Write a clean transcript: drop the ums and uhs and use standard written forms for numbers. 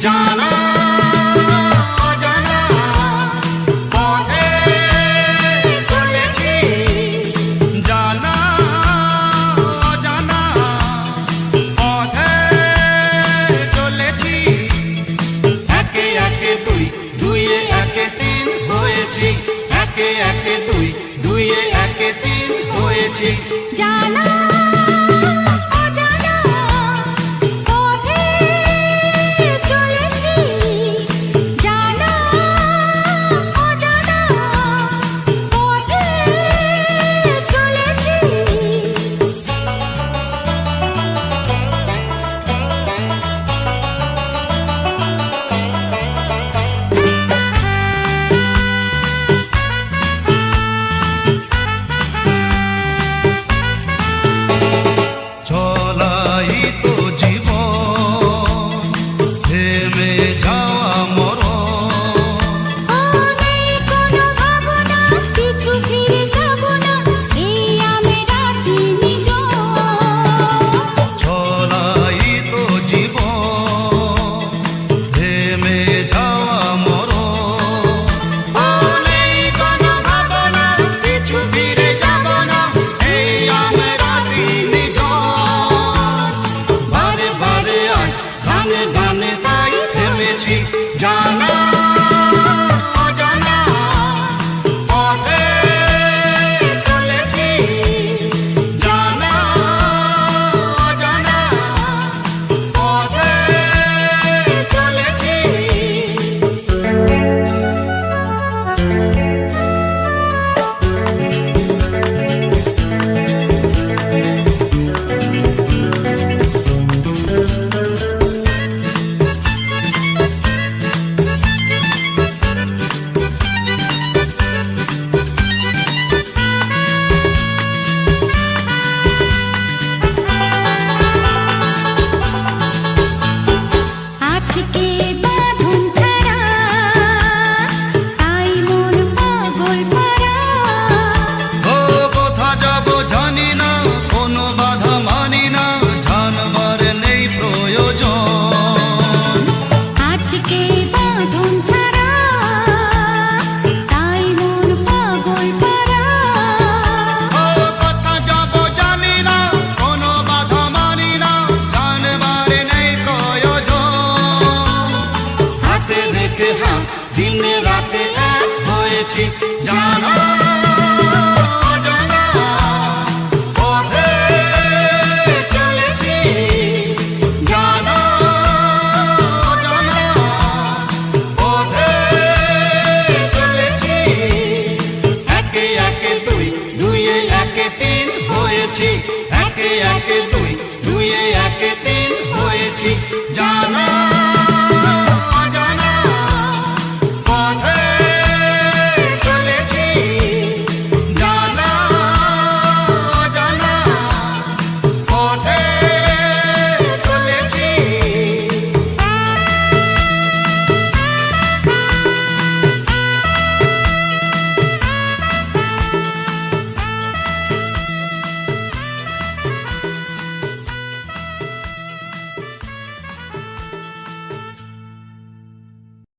জানা অজানা পথে চলেছি, জানা অজানা পথে চলেছি। একে একে দুই, দুইয়ে একে তিন হয়েছি, একে একে দুই, দুইয়ে একে তিন হয়েছি। জানা অজানা পথে চলেছি, জানা অজানা পথে চলেছি। চলাই তো জীবন, থেমে যাওয়া মরণ। নেই কোনো ভাবনা, কিছু ফিরে যাব না, এই আমরা তিনজন। চলাই তো জীবন, থেমে যাওয়া মরণ। নেই কোনো ভাবনা, কিছু ফিরে যাব না, এই আমরা তিনজন। বারে বারে আজ গানে গানে তাই থেমেছি, জানা অজানা পথে চলেছি, জানা অজানা পথে চলেছি। আজকে বাঁধন ছাড়া, তাই মন পাগল পারা। ও কোথা যাব জানি না, কোনো বাধা মানি না, জানবার নেই প্রয়োজন। আজকে বাঁধন ছাড়া, তাই মন পাগল পারা। ও কোথা যাব জানি না, কোনো বাধা মানি না, জানবার নেই প্রয়োজন। হাতে রেখে হাত দিনে রাতে এক হয়েছি, জানা অজানা পথে চলেছি, জানা অজানা পথে চলেছি। একে একে দুই, দুইয়ে একে তিন হয়েছি, একে একে দুই, দুইয়ে একে তিন হয়েছি।